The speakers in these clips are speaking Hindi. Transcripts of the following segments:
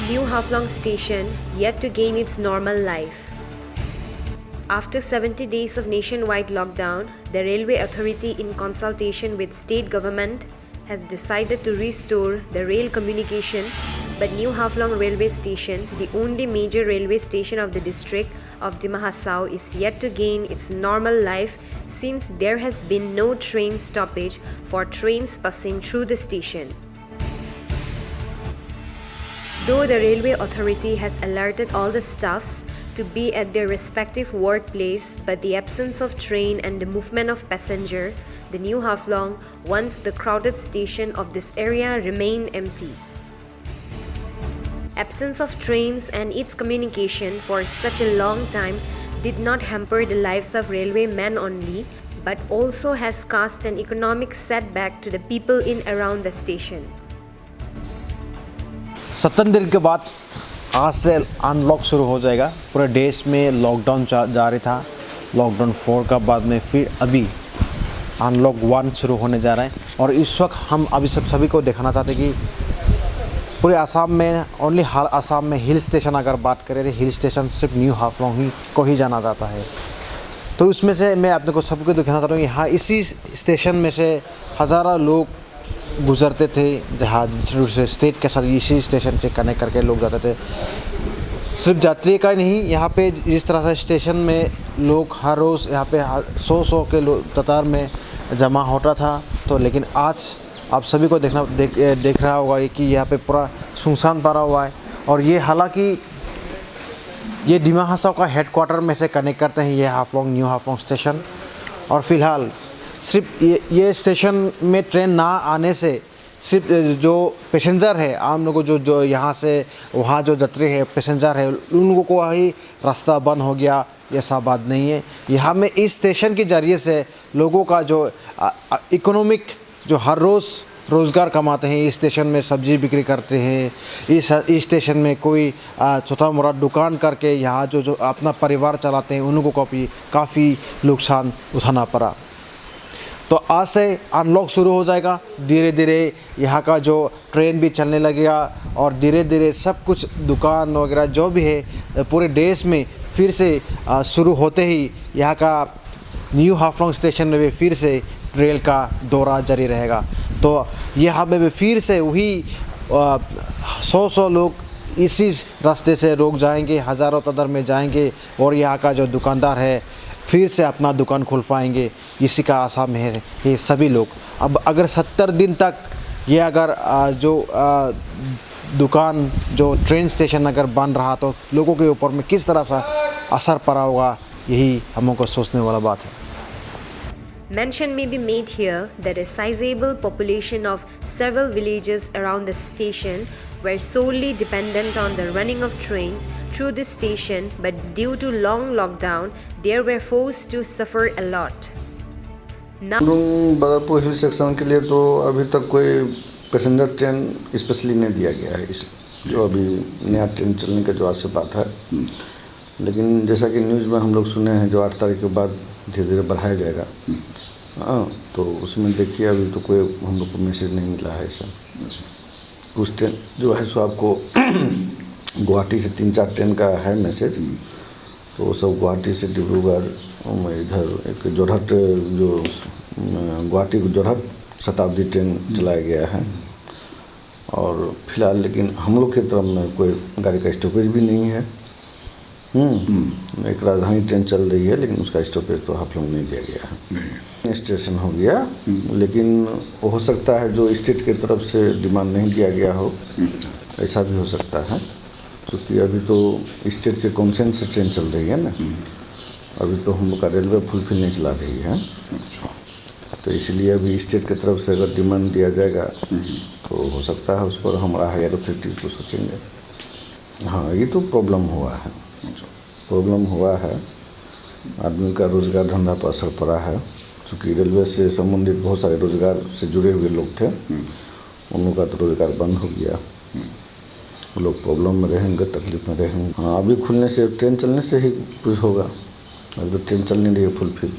New Haflong Station yet to gain its normal life. After 70 days of nationwide lockdown, the Railway Authority, in consultation with state government, has decided to restore the rail communication, but New Haflong Railway Station, the only major railway station of the district of Dima Hasao, is yet to gain its normal life since there has been no train stoppage for trains passing through the station. Though the Railway Authority has alerted all the staffs to be at their respective workplace, but the absence of train and the movement of passenger, the New Haflong, once the crowded station of this area, remained empty. Absence of trains and its communication for such a long time did not hamper the lives of railway men only, but also has caused an economic setback to the people in around the station. 17 दिन के बाद आज से अनलॉक शुरू हो जाएगा। पूरे देश में लॉकडाउन जारी था। लॉकडाउन 4 का बाद में फिर अभी अनलॉक 1 शुरू होने जा रहा है। और इस वक्त हम अभी सभी को दिखाना चाहते हैं कि पूरे आसाम में आसाम में हिल स्टेशन अगर बात करें तो हिल स्टेशन सिर्फ न्यू हाफलॉन्ग को ही जाना जाता है। तो उसमें से मैं आपको को सबको दिखाना चाहता हूँ। यहाँ इसी स्टेशन में से हज़ारों लोग गुज़रते थे, जहाँ दूसरे स्टेट के साथ इसी स्टेशन से कनेक्ट करके लोग जाते थे। सिर्फ यात्री का नहीं, यहाँ पे जिस तरह से स्टेशन में लोग हर रोज़ यहाँ पे 100 के कतार में जमा होता था, तो लेकिन आज आप सभी को देख रहा होगा कि यहाँ पे पूरा सुनसान पड़ा हुआ है। और ये हालांकि ये डिमा हासाओ का हेडक्वार्टर में से कनेक्ट करते हैं ये हाफलॉन्ग न्यू हाफलॉन्ग स्टेशन। और फ़िलहाल सिर्फ ये स्टेशन में ट्रेन ना आने से सिर्फ जो पैसेंजर है, आम लोगों जो यहाँ से वहाँ जो यात्री है पैसेंजर है, उन लोगों को ही रास्ता बंद हो गया, ऐसा बात नहीं है। यहाँ में इस स्टेशन के ज़रिए से लोगों का जो इकोनॉमिक जो हर रोज़ रोज़गार कमाते हैं, इस स्टेशन में सब्ज़ी बिक्री करते हैं, इस स्टेशन में कोई छोटा मोटा दुकान करके यहाँ जो अपना परिवार चलाते हैं, उन लोगों को भी काफ़ी नुकसान उठाना पड़ा। तो आज से अनलॉक शुरू हो जाएगा। धीरे धीरे यहाँ का जो ट्रेन भी चलने लगेगा और धीरे धीरे सब कुछ दुकान वगैरह जो भी है पूरे देश में फिर से शुरू होते ही यहाँ का न्यू हाफलॉन्ग स्टेशन में भी फिर से रेल का दौरा जारी रहेगा। तो यहाँ पे भी फिर से वही 100 लोग इसी रास्ते से रोक जाएंगे, हज़ारों तादाद में जाएंगे और यहाँ का जो दुकानदार है फिर से अपना दुकान खोल पाएंगे। इसी का आशा में है ये सभी लोग। अब अगर 70 दिन तक ये अगर जो दुकान जो ट्रेन स्टेशन अगर बन रहा तो लोगों के ऊपर में किस तरह सा असर पड़ा होगा, यही हमको सोचने वाला बात है। Mention may be made here that a sizable population of several villages around the station were solely dependent on the running of trains through this station, but due to long lockdown, they were forced to suffer a lot. Now, Badarpur hill section के लिए तो अभी तक कोई पैसेंजर ट्रेन स्पेशली नहीं दिया गया है। इस जो अभी नया ट्रेन चलने का जो आज से बात है, लेकिन जैसा कि न्यूज़ में हम लोग सुने हैं जो 8 तारीख के बाद धीरे धीरे बढ़ाया जाएगा। हाँ, तो उसमें देखिए अभी तो कोई हम लोग को मैसेज नहीं मिला है ऐसा। कुछ ट्रेन जो है सो आपको गुवाहाटी से 3-4 ट्रेन का है मैसेज, तो वो सब गुवाहाटी से डिब्रूगढ़ इधर एक जोरहट जो गुवाहाटी जोरहट शताब्दी ट्रेन चलाया गया है। और फिलहाल लेकिन हम लोग की तरफ में कोई गाड़ी का स्टॉपेज भी नहीं है। एक राजधानी ट्रेन चल रही है लेकिन उसका स्टॉपेज तो हाफलॉन्ग नहीं दिया गया है। स्टेशन हो गया, लेकिन हो सकता है जो स्टेट की तरफ से डिमांड नहीं दिया गया हो, ऐसा भी हो सकता है, क्योंकि अभी तो स्टेट के कॉन्सेंट से ट्रेन चल रही है ना। अभी तो हम लोग का रेलवे फुलफिल नहीं चला रही है, तो इसलिए अभी स्टेट की तरफ से अगर डिमांड दिया जाएगा तो हो सकता है उस पर हमारा हायर अथॉरिटी को सोचेंगे। हाँ, ये तो प्रॉब्लम हुआ है, आदमी का रोज़गार धंधा पर असर पड़ा है, चूँकि रेलवे से संबंधित बहुत सारे रोज़गार से जुड़े हुए लोग थे, उन लोगों का तो रोज़गार बंद हो गया। वो लोग प्रॉब्लम में रहेंगे, तकलीफ में रहेंगे। हाँ, अभी खुलने से ट्रेन चलने से ही कुछ होगा। अभी तो ट्रेन चल नहीं रही है फुलफिल,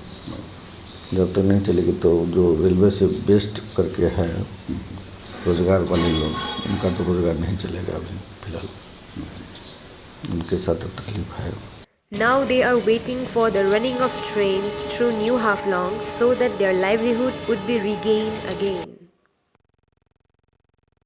जब तक नहीं चलेगी तो जो रेलवे से बेस्ट करके है रोज़गार वाले लोग, उनका तो रोज़गार नहीं चलेगा अभी फिलहाल। उनके साथ तकलीफ है। Now they are waiting for the running of trains through New Haflong so that their livelihood would be regained again.